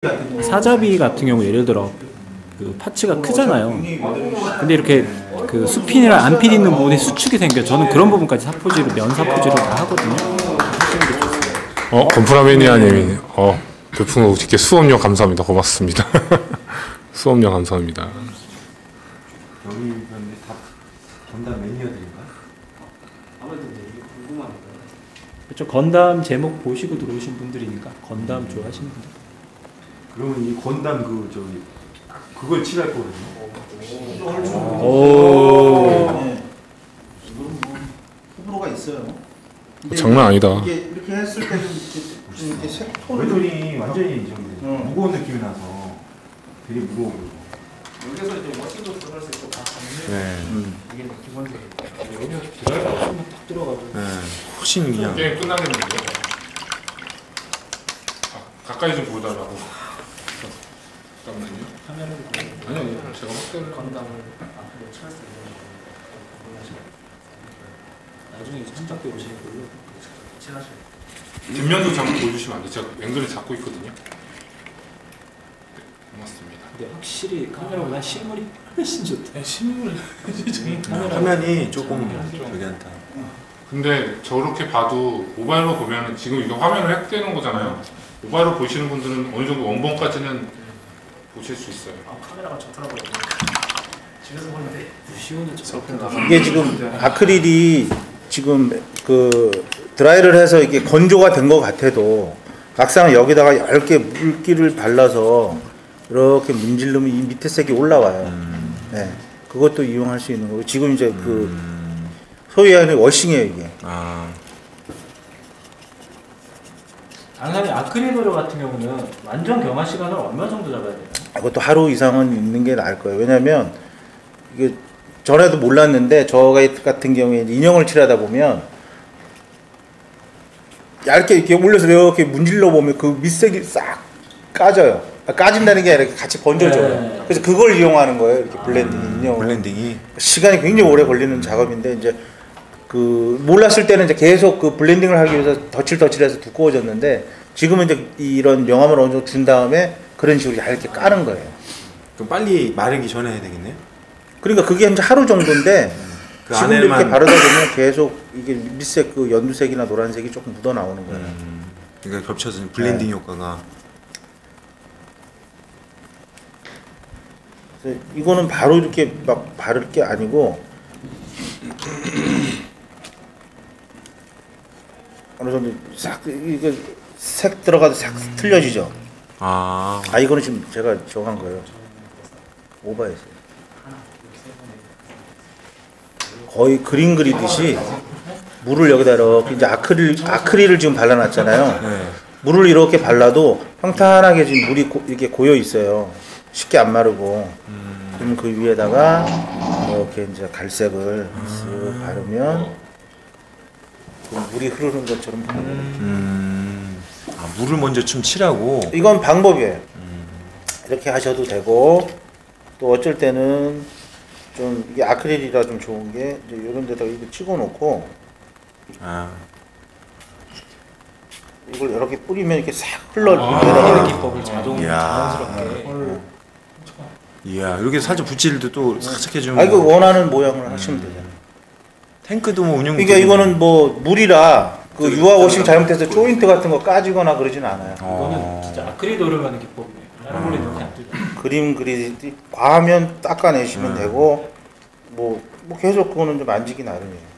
사자비 같은 경우 예를 들어 그 파츠가 크잖아요. 근데 이렇게 그 수핀이랑 안핀 있는 부분에 수축이 생겨. 저는 그런 부분까지 사포지로 면 사포지로 다 하거든요. 건프라매니아님이 별풍 우지께 수업료 감사합니다. 고맙습니다. 수업료 감사합니다. 여기 그런데 다 건담 매니아들인가? 아무래도 이게 궁금하니까. 그렇죠. 건담 제목 보시고 들어오신 분들이니까 건담 좋아하시는 분들. 그러면 이 건담 그걸 칠할 거거든요. 오. 네. 이건 뭐 호불호가 있어요. 장난 아니다. 이렇게 했을 때는 이렇게 색톤 외돌이 완전히 무거운 느낌이 나서 되게 무거워 보이고. 여기서 이제 워싱도 들어갈 수 있고 다 가는데 네. 이게 기본적이에요. 여기가 드라이버 없으면 딱 들어가고. 네. 훨씬 그냥 게임 끝나겠는데요? 가까이 좀 보여달라고. 잠깐만요. 카메라를 아니요, 제가 확대를 건담을 앞으로 칠할 수 있는 거 나중에 삼작대 오시는 걸로. 칠하셔야 뒷면도 잠깐 보여주시면 안 돼요? 제가 앵글을 잡고 있거든요. 네, 고맙습니다. 근데 확실히 카메라보다 실물이 훨씬 좋다. 네, 실물 화면이 조금 저기 않다. 근데 저렇게 봐도 모바일로 보면은 지금 이거 화면을 획되는 거잖아요. 모바일로 보시는 분들은 어느 정도 원본까지는 보실 수 있어요. 카메라가 좋더라고요. 집에서 보는데 시원은 저렇게 이게 지금 아크릴이 지금 그 드라이를 해서 이게 건조가 된 것 같아도 막상 여기다가 얇게 물기를 발라서 이렇게 문지르면 이 밑에 색이 올라와요. 네, 그것도 이용할 수 있는 거고 지금 이제 그 소위 하는 워싱이에요 이게. 당연히 아크릴 도료 같은 경우는 완전 경화 시간을 얼마 정도 잡아야 돼요? 그것도 하루 이상은 있는 게 나을 거예요. 왜냐면 이게 전에도 몰랐는데 저 같은 경우에 인형을 칠하다 보면 얇게 이렇게 올려서 이렇게 문질러 보면 그 밑색이 싹 까져요. 까진다는 게 아니라 같이 번져져요. 네. 그래서 그걸 이용하는 거예요. 이렇게 블렌딩 인형. 블렌딩이 시간이 굉장히 오래 걸리는 작업인데 이제 그 몰랐을 때는 이제 계속 그 블렌딩을 하기 위해서 덧칠해서 두꺼워졌는데 지금은 이제 이런 명암을 어느 정도 준 다음에 그런 식으로 얇게 까는 거예요. 그럼 빨리 마르기 전에 해야 되겠네요. 그러니까 그게 이제 하루 정도인데 그 지금 안에만- 이렇게 바르다 보면 계속 이게 밑색 그 연두색이나 노란색이 조금 묻어 나오는 거예요. 그러니까 겹쳐서 블렌딩 효과가. 그래서 이거는 바로 이렇게 막 바를 게 아니고 어느 정도 싹 이게 색 들어가도 싹 틀려지죠. 이거는 지금 제가 정한 거예요. 오버했어요. 거의 그림 그리듯이 물을 여기다 이렇게 이제 아크릴을 지금 발라놨잖아요. 네. 물을 이렇게 발라도 평탄하게 지금 물이 이렇게 고여 있어요. 쉽게 안 마르고. 그러면 그 위에다가 이렇게 이제 갈색을 쓱 바르면 그 물이 흐르는 것처럼 바르는. 물을 먼저 좀 칠하고. 이건 방법이에요. 이렇게 하셔도 되고 또 어쩔 때는 좀 이게 아크릴이라 좀 좋은 게 이제 이런 데다가 이거 찍어 놓고 이걸 이렇게 뿌리면 이렇게 싹 흘러 뿌리는 기법을 자연스럽게. 이야, 이렇게 살짝 붓질도 또 살짝 해주면. 이거 원하는 모양을 하시면 되잖아요. 탱크도 뭐 운영. 그러니까 이거는 뭐 물이라 그 유화 워싱 잘못해서 조인트 같은 거 까지거나 그러진 않아요. 이거는 진짜 아크릴 도료를 하는 기법이에요. 다른 걸로 이렇게 안 뜨죠. 그림 그리듯이 과하면 닦아내시면 되고 뭐 계속 그거는 좀 만지기 나름이에요.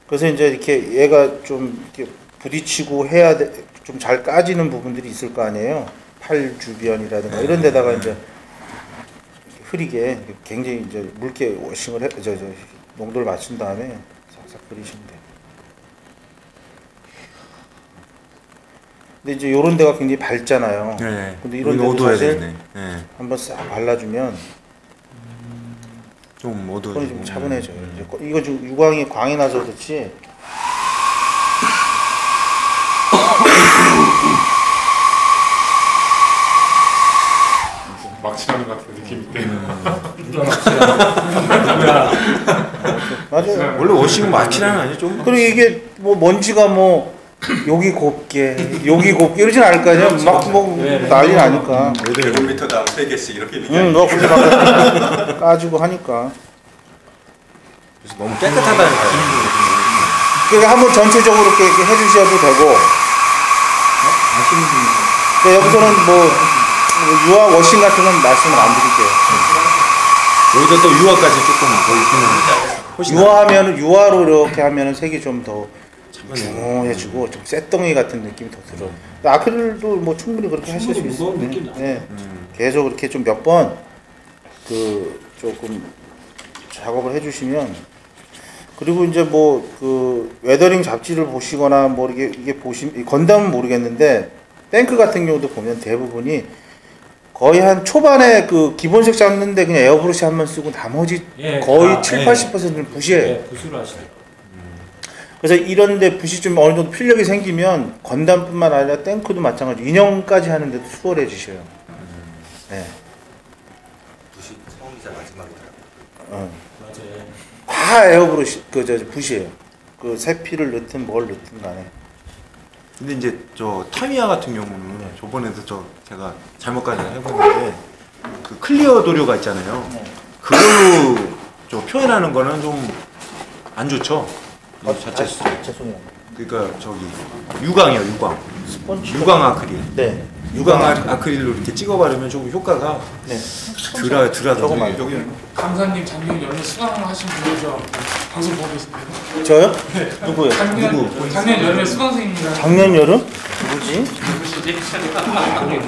그래서 이제 이렇게 얘가 좀 이렇게 부딪히고 해야 좀 잘 까지는 부분들이 있을 거 아니에요. 팔 주변이라든가 이런 데다가 이제 흐리게 굉장히 이제 묽게 워싱을 농도를 맞춘 다음에 싹싹 그리시면 돼요. 근데 이제 이런 데가 굉장히 밝잖아요. 네. 근데 이런 여기 데도 어두워야 사실 되네. 네. 한번 싹 발라주면 좀 어두워. 손이 좀 차분해져요. 이제 이거 지금 유광이 광이 나서 그렇지. 막 칠하는 것 같은 느낌인데. 맞아요. 원래 워싱은 마키라는 아니죠? 좀. 그리고 이게 뭐 먼지가 뭐 여기 곱게 이러진 않을 거 아니야. 막 뭐 난리 나니까. 100m당 3개씩 이렇게 응, 너 그렇게 막 까지고 하니까. 그래서 너무 깨끗하다니까요. 그러니까 한번 전체적으로 이렇게 해주셔도 되고. 그러니까 여기서는 뭐 유화 워싱 같은 건 말씀을 안 드릴게요. 여기다 또 유화까지 조금 더 입히면 유화하면은 유화로 이렇게 하면은 색이 좀 더 중해지고 좀 쇳덩이 같은 느낌이 더 들어. 아크릴도 뭐 충분히 그렇게 하실 수 있어요. 네. 계속 이렇게 좀 몇 번 그 조금 작업을 해주시면, 그리고 이제 뭐 그 웨더링 잡지를 보시거나 뭐 이게 보시면 건담은 모르겠는데 탱크 같은 경우도 보면 대부분이 거의 한 초반에 그 기본색 잡는데 그냥 에어브러시 한 번 쓰고 나머지 거의 70-80%는 붓이에요. 붓으로 하시더라고요. 그래서 이런데 붓이 좀 어느 정도 필력이 생기면 건담뿐만 아니라 탱크도 마찬가지 인형까지 하는데도 수월해지셔요. 네. 붓이 처음이자 마지막이더라고요. 맞아요. 다 에어브러시 붓이에요. 그 세피를 넣든 뭘 넣든 간에. 근데 이제 저 타미야 같은 경우는 저번에도 제가 잘못 가지고 해봤는데 그 클리어 도료가 있잖아요. 그걸로 저 표현하는 거는 좀 안 좋죠. 자체 죄송해요. 그러니까 저기 유광이요, 유광. 스펀지. 유광 아크릴. 네. 유광 아크릴로 이렇게 찍어바르면 조금 효과가 네. 덜하더라고요. 여기 강사님 작년 여름에 수강을 하신 분이죠. 방송 보고 계신데요. 저요? 누구요? 작년 여름에 수강생입니다. 작년 여름? 누구지?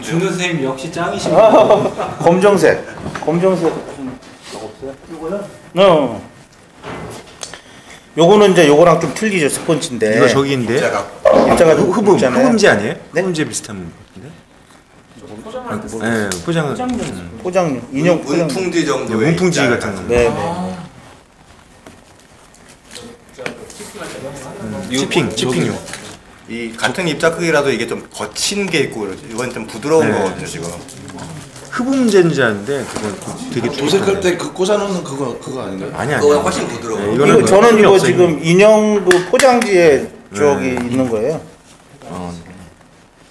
준우 선생님 역시 짱이신 검정색. 검정색 무슨 저거 없어요? 이거요? 요거는 이제 요거랑 좀 틀리죠, 스펀지인데. 이거 저기인데 입자가 있잖아요. 흡음제 아니에요? 네? 흡음제 비슷한 건데? 네, 포장은 포장용, 인형 포장. 문풍지 정도의 문풍지 입자를 같은 거. 네, 네. 치핑용. 이 같은 입자 크기라도 이게 좀 거친 게 있고 그러지. 이건 좀 부드러운 네. 거거든요 지금. 흡음제인 줄 알았는데 그건 되게 도색할 때 그 꽂아놓는 그거 아닌가요? 아니야. 그거보다 훨씬 부드러워. 네, 이거 이거는 저는 흠이 이거 없어요. 지금 인형 그 포장지에 저기 있는 거예요.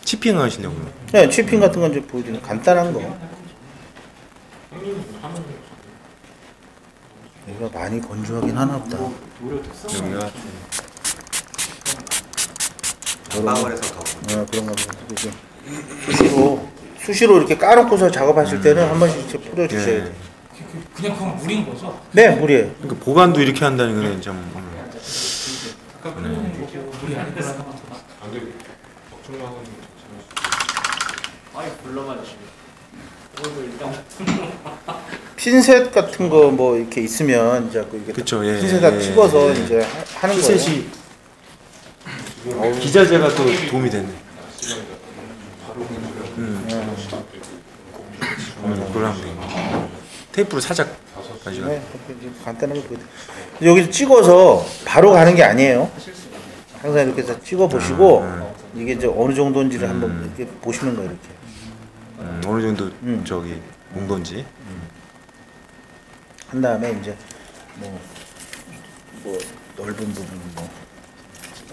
치핑 하시려고. 네, 취핑 같은 건 이제 보여드리는 간단한 거. 얘가 많이 건조하긴 하나 보다. 여기가 방울에서 더. 그런 거 보면 수시로 이렇게 까놓고서 작업하실 때는 한 번씩 이렇게 뿌려주셔야 돼요. 그냥 그건 물인 거죠? 네, 물이에요. 그러니까 보관도 이렇게 한다는 거는 좀 물이 아니더라도 안 되고 걱정하고 아이 불러만 주시면. 오늘 일단 핀셋 같은 거 뭐 이렇게 있으면 이제 이게 그쵸, 예, 핀셋에다 예, 찍어서 예. 이제 하는 거예요. 핏셋이 기자재가 또 도움이 되네. 그걸 하면 돼. 테이프로 살짝 가지고. 네, 이렇게 간단하게 보여드려요. 여기 찍어서 바로 가는 게 아니에요. 항상 이렇게 해서 찍어 보시고 이게 이제 어느 정도인지를 한번 이렇게 보시는 거예요. 이렇게 어느 정도 저기 몽도인지. 한 다음에 이제 뭐 넓은 부분 뭐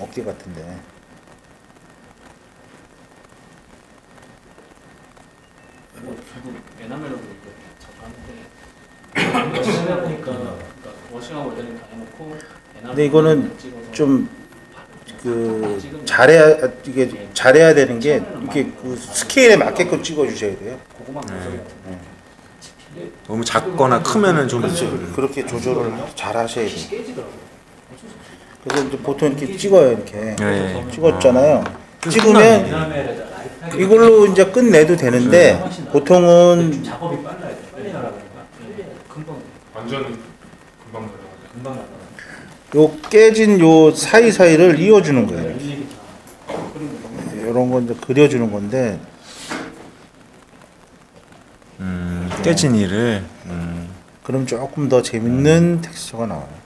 어깨 같은데 결국 에나멜로 이거 저거 하는데 보니까 워싱하고 웨더링 다 해놓고 근데 이거는 좀 그 잘해야 되는 게 이렇게 그 스케일에 맞게끔 찍어 주셔야 돼요. 너무 작거나 크면은 좀 그렇게 조절을 잘 하셔야 돼요. 그래서 이제 보통 이렇게 찍어요. 이렇게 예. 찍었잖아요. 찍으면 이걸로 이제 끝내도 되는데 보통은 작업이 빨라야 돼. 빨리 나가니까 금방 완전 금방 날아가죠. 금방 나가. 요 깨진 요 사이사이를 이어주는 거예요. 이런 건 이제 그려주는 건데 깨진 이를 그럼 조금 더 재밌는 텍스처가 나와요.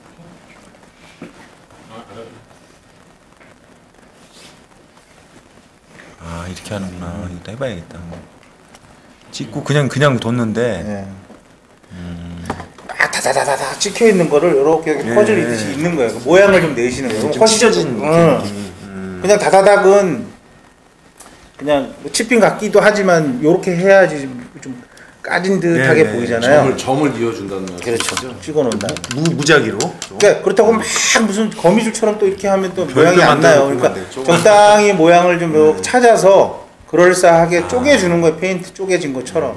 아 이렇게 하는구나. 이거 해봐야겠다. 찍고 그냥 뒀는데 예. 막 다다다다다 찍혀 있는 거를 이렇게 퍼즐 이듯이 있는 거예요. 모양을 좀 내시는 거예요. 좀 찢어진 느낌이. 그냥 다다닥은 그냥 뭐 치핑 같기도 하지만 요렇게 해야지 좀 까진 듯하게 네, 보이잖아요. 점을 이어준다는 말이죠. 그렇죠. 찍어놓는다. 무작위로. 그러니까 그렇다고 막 무슨 거미줄처럼 또 이렇게 하면 또 모양이 별도 안 나요. 만들고 그러니까 그러면 적당히 모양을 좀 이렇게 찾아서 그럴싸하게 쪼개주는 거예요. 페인트 쪼개진 것처럼.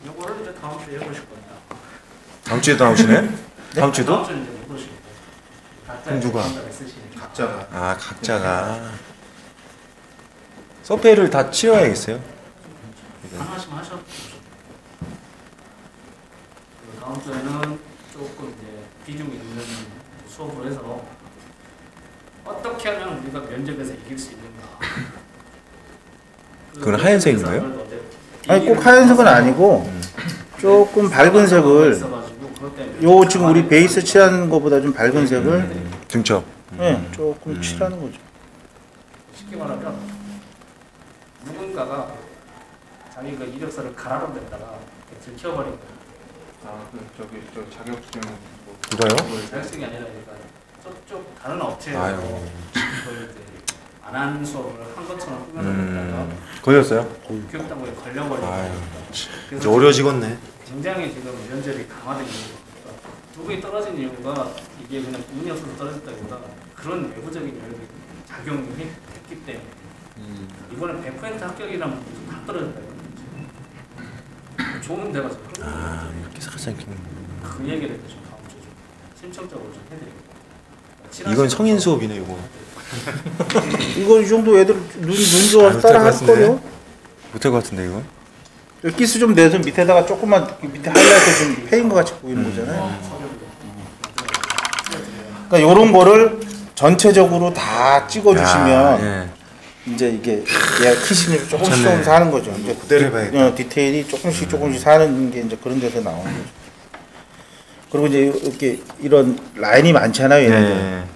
요거를 이제 다음 주에 해보실 겁니다. 다음 주에도 나오시네? 다음 주에도? 다음 주에 이제 해보실 거예요. 그럼 누가? 쓰시니까. 각자가. 아 각자가 서페이를 다 치러야겠어요. 하나씩 하셔도 다음 주에는 조금 이제 비중 있는 수업을 해서 어떻게 하면 우리가 면접에서 이길 수 있는가. 그건 하얀색인가요? 아니 꼭 하얀색은 아니고 조금 밝은 색을 요 지금 우리 베이스 칠하는 것보다 좀 밝은 색을 등첩. 네, 조금 칠하는 거죠. 쉽게 말하면 누군가가 자기가 이력서를 가라로 냈다가 들켜버린 거예요. 저 자격증 뭐 누가요? 자격증이 아니라 그러니까 저쪽 다른 업체에서 아유. 그걸 이제 안 한 수업을 한 것처럼 꾸며놨다가 걸렸어요? 교육당국에 걸려버린 아유, 거예요. 이제 그래서 어려지겠네. 굉장히 지금 면접이 강화된 이유가 두 분이 떨어진 이유가 이게 그냥 운이 없어서 떨어졌다기보다 그런 외부적인 여력이 작용이 됐기 때문에 이번에 100% 합격이라는 분들도 다 떨어졌다 이거죠. 좋은 데가 좀 그런 아 이렇게 살짝 그 얘기를 좀 다음 주에 좀 심층적으로 좀 해드리고. 이건 성인 수업이네 이거. 이거 이 정도 애들 눈 좋아서 따라 할 거요. 못할 것 같은데 이거. 기스 좀 내서 밑에다가 조금만 밑에 하이라이트 좀 패인 것 같이 보이는 거잖아요. 그러니까 이런 거를 전체적으로 다 찍어주시면 야, 예. 이제 이게 키심이 조금씩 괜찮네. 조금씩 사는 거죠. 이제 그대로 해봐야겠다. 디테일이 조금씩 조금씩 사는 게 이제 그런 데서 나오는 거죠. 그리고 이제 이렇게 이런 라인이 많잖아요. 예. 얘네들.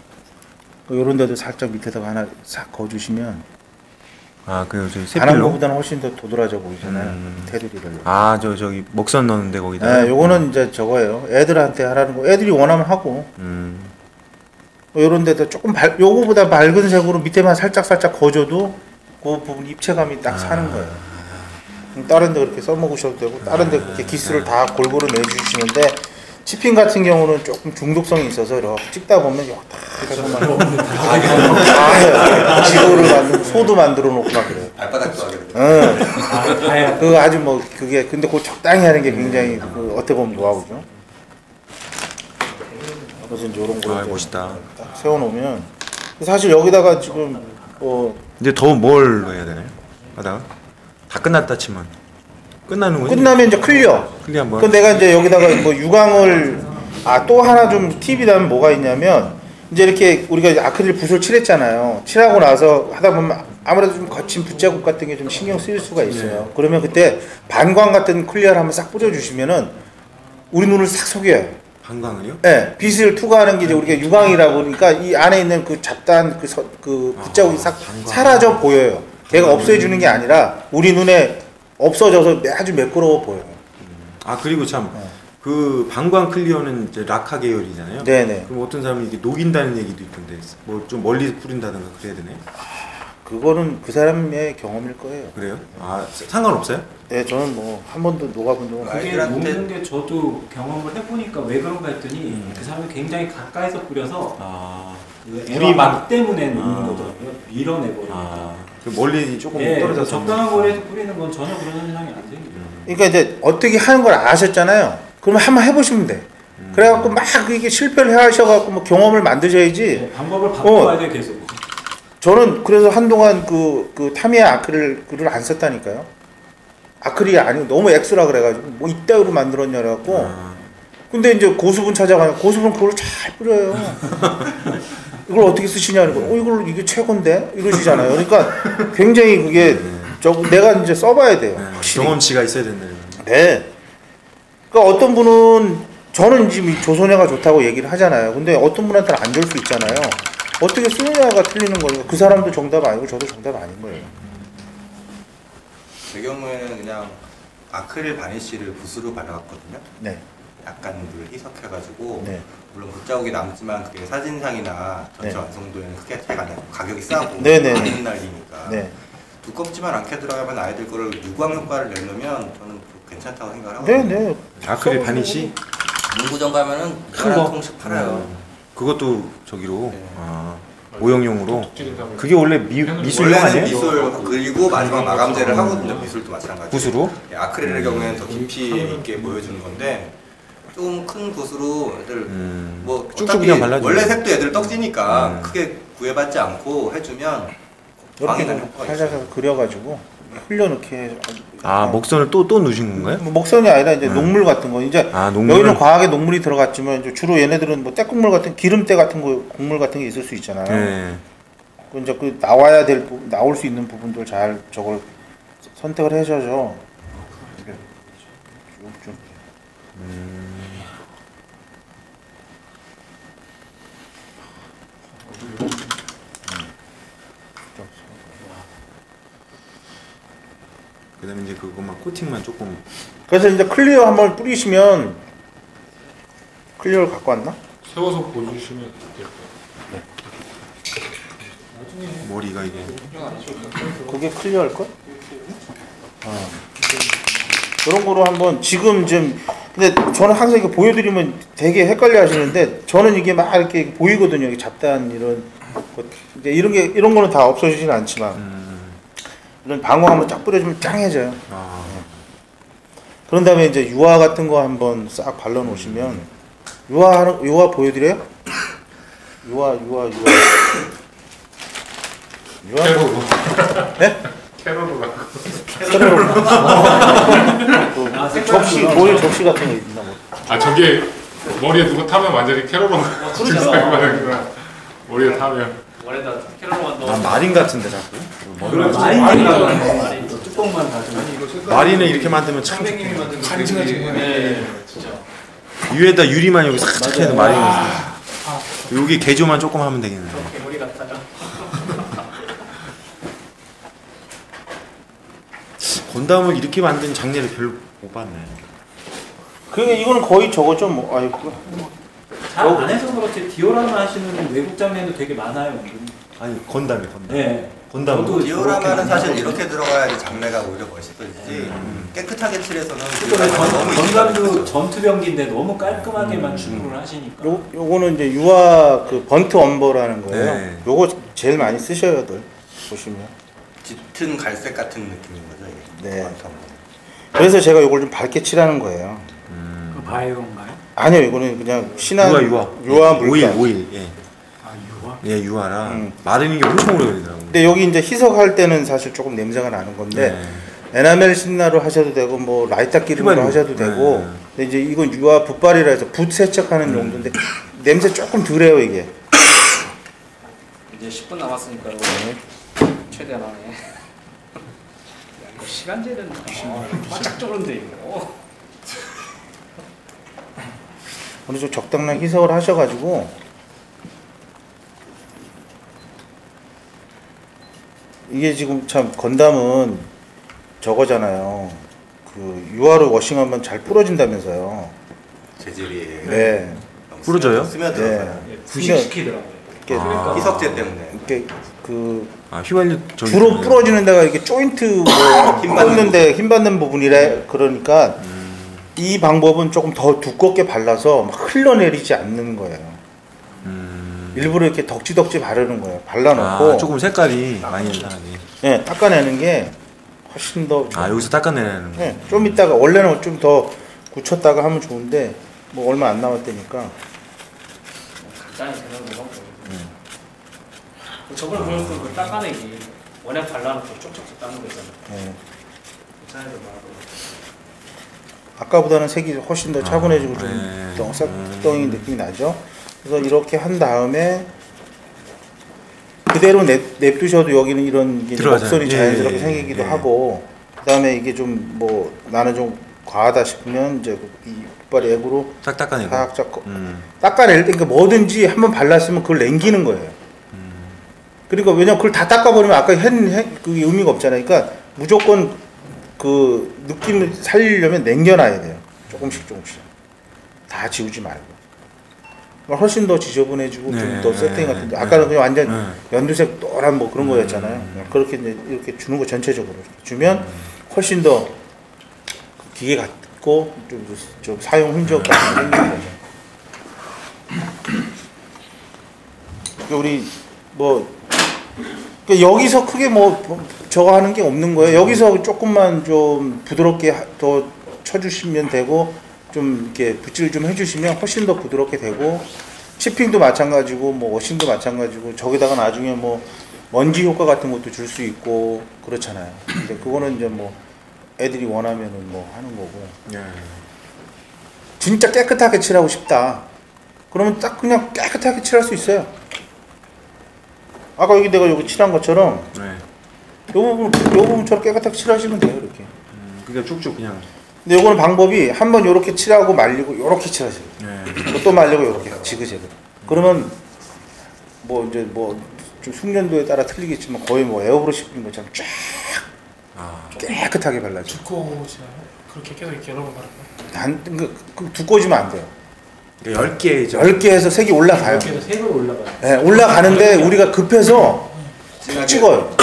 이런 데도 살짝 밑에다가 하나 싹 그어주시면 아그 저기 안 한 세필로. 거보다는 훨씬 더 도드라져 보이잖아요. 테두리를. 아저 저기 먹선 넣는데 거기다. 네, 요거는 이제 저거예요. 애들한테 하라는 거. 애들이 원하면 하고. 요런 데도 조금 요거보다 밝은 색으로 밑에만 살짝 거줘도 그 부분 입체감이 딱 사는 거예요. 다른 데 그렇게 써먹으셔도 되고 다른 데 그렇게 기스를 다 골고루 내주시는데 치핑 같은 경우는 조금 중독성이 있어서 이렇게 찍다 보면 다 해요. 지도를 만들고 소도 만들어 놓고 막 그래요. 발바닥도 하게 되죠. 응. 그거 아주 뭐 그게 근데 그 적당히 하는 게 굉장히 그 어떻게 보면 노하우죠. 그래서 이제 이런 거 아 멋있다. 딱 세워놓으면 사실 여기다가 지금 뭐 이제 더 뭘 넣어야 되나요? 하다가 다 끝났다 치면 끝나는 거지? 끝나면 이제 클리어. 클리어 한번. 그 내가 이제 여기다가 뭐 유광을 또 하나 좀 팁이 나면 뭐가 있냐면 이제 이렇게 우리가 이제 아크릴 붓을 칠했잖아요. 칠하고 나서 하다 보면 아무래도 좀 거친 붓자국 같은 게 좀 신경 쓰일 수가 있어요. 그러면 그때 반광 같은 클리어를 한번 싹 뿌려주시면은 우리 눈을 싹 속여요. 한강을요? 네, 빛을 투과하는 게 이제 우리가 유광이라 보니까 이 안에 있는 그 잡다한 그 붓자국이 싹 사라져 보여요. 걔가 없애주는 게 아니라 우리 눈에 없어져서 아주 매끄러워 보여요. 아 그리고 참 그 방광 클리어는 이제 라카 계열이잖아요. 네네. 그럼 어떤 사람이 이게 녹인다는 얘기도 있던데 뭐 좀 멀리 뿌린다든가 그래야 되네. 그거는 그 사람의 경험일 거예요. 그래요? 아 상관없어요? 네, 저는 뭐 한 번도 녹아본 적은 없어요. 그게 녹는 게 저도 경험을 해보니까 왜 그런가 했더니 그 사람이 굉장히 가까이서 뿌려서 그 물이 막 때문에 녹는 거더라고요. 밀어내버리니까. 그 멀리 조금 예, 떨어져서 적당한 거리에서 뿌리는 건 전혀 그런 현상이 안 생겨요. 그러니까 이제 어떻게 하는 걸 아셨잖아요. 그러면 한번 해보시면 돼. 그래갖고 막 이게 실패를 하셔갖고 뭐 경험을 만드셔야지. 네, 방법을 바꿔야 돼 계속. 저는 그래서 한동안 그 타미야 아크릴을 안 썼다니까요. 아크릴이 아니고 너무 엑스라 그래가지고 뭐 이따위로 만들었냐 그래갖고. 근데 이제 고수분 찾아가면 고수분 그걸 잘 뿌려요. 이걸 어떻게 쓰시냐 그러고 이걸 이게 최고인데 이러시잖아요. 그러니까 굉장히 그게 내가 이제 써봐야 돼요. 확실히. 경험치가 있어야 된다는. 네. 그러니까 어떤 분은 저는 지금 조선야가 좋다고 얘기를 하잖아요. 근데 어떤 분한테는 안 좋을 수 있잖아요. 어떻게 쓰느냐가 틀리는 거예요. 그 사람도 정답 아니고 저도 정답 아닌 거예요. 제 경우에는 그냥 아크릴 바니쉬를 붓으로 발라왔거든요. 네. 약간 물 희석해가지고 네. 물론 붓자국이 남지만 그게 사진상이나 전체 네. 완성도에는 크게 차이가 안 나고 가격이 싸고 네네. 많은 날리니까 네. 두껍지만 않게 들어가면 아이들 거를 유광 효과를 내려면 저는 괜찮다고 생각을 하거든요. 네네. 아크릴 바니시 문구점 가면은 큰 한 거? 통씩 팔아요. 그것도 저기로 네. 모형용으로. 그게 원래 미술용 원래는 아니에요? 미술 그리고 마지막 마감재를 하거든요. 미술도 마찬가지. 붓으로? 예, 아크릴의 경우에는 더 깊이 있게 보여주는 건데 좀 큰 붓으로 애들 뭐 쭉쭉 어차피 그냥 발라줘요. 원래 색도 애들 떡지니까 크게 구애받지 않고 해주면 이렇게 광이 나는 효과가 있어요. 살살 그려가지고 흘려넣게. 목선을 또 넣으신 건가요? 뭐 목선이 아니라 이제 녹물 같은 거 이제 녹물? 여기는 과하게 녹물이 들어갔지만 이제 주로 얘네들은 뭐 때국물 같은 기름때 같은 거 곡물 같은 게 있을 수 있잖아요. 네. 그 이제 그 나와야 될 나올 수 있는 부분들 잘 저걸 선택을 해줘서 이렇게 쭉쭉. 그다음에 이제 그것만 코팅만 조금. 그래서 이제 클리어 한번 뿌리시면 클리어를 갖고 왔나? 세워서 보여주시면 될 거예요. 머리가 이게. 그게 클리어할 걸? 그런 거로 한번 지금 좀 근데 저는 항상 이렇게 보여드리면 되게 헷갈려 하시는데 저는 이게 막 이렇게 보이거든요. 이게 잡다한 이런 것. 이제 이런 거는 다 없어지진 않지만 이런 방어 한번 쫙 뿌려주면 짱해져요. 그런 다음에 이제 유화 같은 거 한번 싹 발라 놓으시면 유화 보여드려요? 유화 캐로로. 네? 캐로로가. 접시 모일 접시 같은 거 있나 뭐. 저게 머리에 누가 타면 완전히 캐로로가 질색하는구나. 머리에 타면. 원래다 캐롤로가 넣어. 마린 같은데 자꾸. 마린 뚜껑만 가지고. 마린을 이렇게 만들면 참 선생님이 만든 간지가지. 네, 진짜. 위에다 유리만 여기 싹 해도 마린이 있어요. 여기 개조만 조금 하면 되겠네요. 개구리 같아요. 건담을 이렇게 만든 장례를 별로 못 봤네. 그게 이거는 거의 저거죠 뭐. 아이고. 잘 안 해서 그렇지 디오라마 하시는 외국 장면도 되게 많아요. 은근히. 아니 건담이 건담. 네. 건담. 저도 디오라마는 사실 이렇게 들어가야지 장르가 오히려 멋있어지지 깨끗하게 칠해서는 디오라마는 너무 건담도 전투병기인데 너무 깔끔하게만 주문을 하시니까. 요거는 이제 유화 그 번트 엄버라는 거예요. 네. 요거 제일 많이 쓰셔야들 보시면. 짙은 갈색 같은 느낌인 거죠 이게. 네. 많다고. 그래서 제가 요걸 좀 밝게 칠하는 거예요. 그 바이오인가요? 아니요, 이거는 그냥 신한 유화 물감. 오일. 예. 유화? 예, 유화라. 마르는 게 엄청 오래 걸리더라고. 근데 여기 이제 희석할 때는 사실 조금 냄새가 나는 건데 에나멜 신나로 하셔도 되고 뭐 라이터 기름으로 휘발유. 하셔도 되고. 근데 이제 이건 유화 붓발이라 해서 붓 세척하는 용도인데 냄새 조금 덜해요 이게. 이제 10분 남았으니까 최대한 하네. 이거 시간제는 바짝 쪼는데 이거. 어느 정도 적당량 희석을 하셔가지고 이게 지금 참 건담은 저거잖아요. 그 유화로 워싱하면 잘 부러진다면서요. 재질이 네. 부러져요? 스며들어요. 부식시키더라고요. 이렇게 희석제 때문에. 이렇게 그 휘발유 저기 주로 때문에. 부러지는 데가 이렇게 조인트 뭐 꽂는데 힘 받는 부분이래. 그러니까 이 방법은 조금 더 두껍게 발라서 막 흘러내리지 않는 거예요. 일부러 이렇게 덕지덕지 바르는 거예요. 발라놓고 조금 색깔이 많이 이상하네. 네, 닦아내는 게 훨씬 더 좋아요. 여기서 닦아내는 거. 네, 좀 이따가 원래는 좀 더 굳혔다가 하면 좋은데 뭐 얼마 안 남았다니까. 간단히 되는 거고. 저번에 보여줬던 그 닦아내기 원액 발라놓고 쪽쪽쪽 닦는 거 있잖아요. 네. 괜찮아요, 말하고. 아까보다는 색이 훨씬 더 차분해지고 좀 네. 덩싹덩이 느낌이 나죠. 그래서 이렇게 한 다음에 그대로 냅두셔도 여기는 이런 게 들어가잖아요. 목선이 자연스럽게 예, 생기기도 예. 하고, 그다음에 이게 좀 뭐 나는 좀 과하다 싶으면 이제 이 붓발 앱으로 싹 닦아내고. 살짝 닦아낼 때 그러니까 뭐든지 한번 발랐으면 그걸 남기는 거예요. 그러니까 왜냐면 그걸 다 닦아버리면 아까 그게 의미가 없잖아요. 그러니까 무조건 그 느낌을 살리려면 남겨놔야 돼요. 조금씩. 다 지우지 말고 훨씬 더 지저분해지고 네. 좀 더 세팅 같은데 네. 아까는 그냥 완전 네. 연두색 노란 뭐 그런 거였잖아요. 그렇게 이제 이렇게 주는 거 전체적으로 이렇게 주면 훨씬 더 기계 같고 좀 사용 흔적 같은 게 생기는 거죠. 우리 뭐 여기서 크게 뭐 저거 하는 게 없는 거예요. 여기서 조금만 좀 부드럽게 더 쳐주시면 되고 좀 이렇게 붓질 좀 해주시면 훨씬 더 부드럽게 되고 치핑도 마찬가지고 뭐 워싱도 마찬가지고 저기다가 나중에 뭐 먼지 효과 같은 것도 줄 수 있고 그렇잖아요. 근데 그거는 이제 뭐 애들이 원하면은 뭐 하는 거고. 네. 진짜 깨끗하게 칠하고 싶다. 그러면 딱 그냥 깨끗하게 칠할 수 있어요. 아까 여기 내가 여기 칠한 것처럼 네. 요 부분처럼 깨끗하게 칠하시면 돼요. 이렇게. 그러니까 쭉쭉 그냥. 근데 요거는 방법이 한번 요렇게 칠하고 말리고 요렇게 칠하세요. 네. 또 말리고 요렇게 지그재그. 그러면 뭐 이제 뭐 좀 숙련도에 따라 틀리겠지만 거의 뭐 에어브러시 뿌린 것처럼 쫙 깨끗하게 발라줘. 두꺼우시나요? 그렇게 계속 이렇게 여러 번 바르면? 두꺼워지면 안 돼요. 10개죠. 10개에서 색이 올라가요. 그래서 색으로 올라가요. 네, 올라가는데 우리가 급해서 툭 찍어요.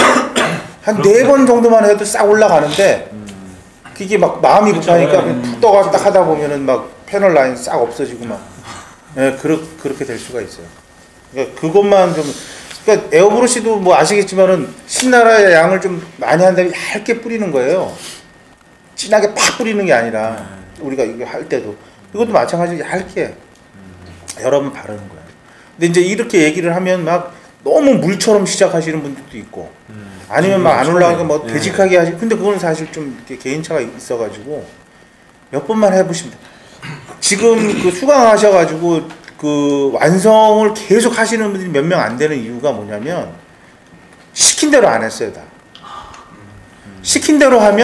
한 4번 정도만 해도 싹 올라가는데 그게 막 마음이 급하니까 그냥 툭 떠가 딱 하다 보면은 막 패널 라인 싹 없어지고 막 그렇게 될 수가 있어요. 그러니까 그것만 좀 그러니까 에어브러시도 뭐 아시겠지만은 신나라의 양을 좀 많이 한 다음에 얇게 뿌리는 거예요. 진하게 팍 뿌리는 게 아니라 우리가 이거 할 때도 이것도 마찬가지로 얇게 여러 번 바르는 거예요. 근데 이제 이렇게 얘기를 하면 막 너무 물처럼 시작하시는 분들도 있고 아니면 막 안 올라가게 뭐 되직하게 하시. 근데 그건 사실 좀 이렇게 개인차가 있어가지고 몇 번만 해보시면 돼요. 지금 그 수강하셔가지고 그 완성을 계속 하시는 분들이 몇 명 안 되는 이유가 뭐냐면 시킨 대로 안 했어요 다. 시킨 대로 하면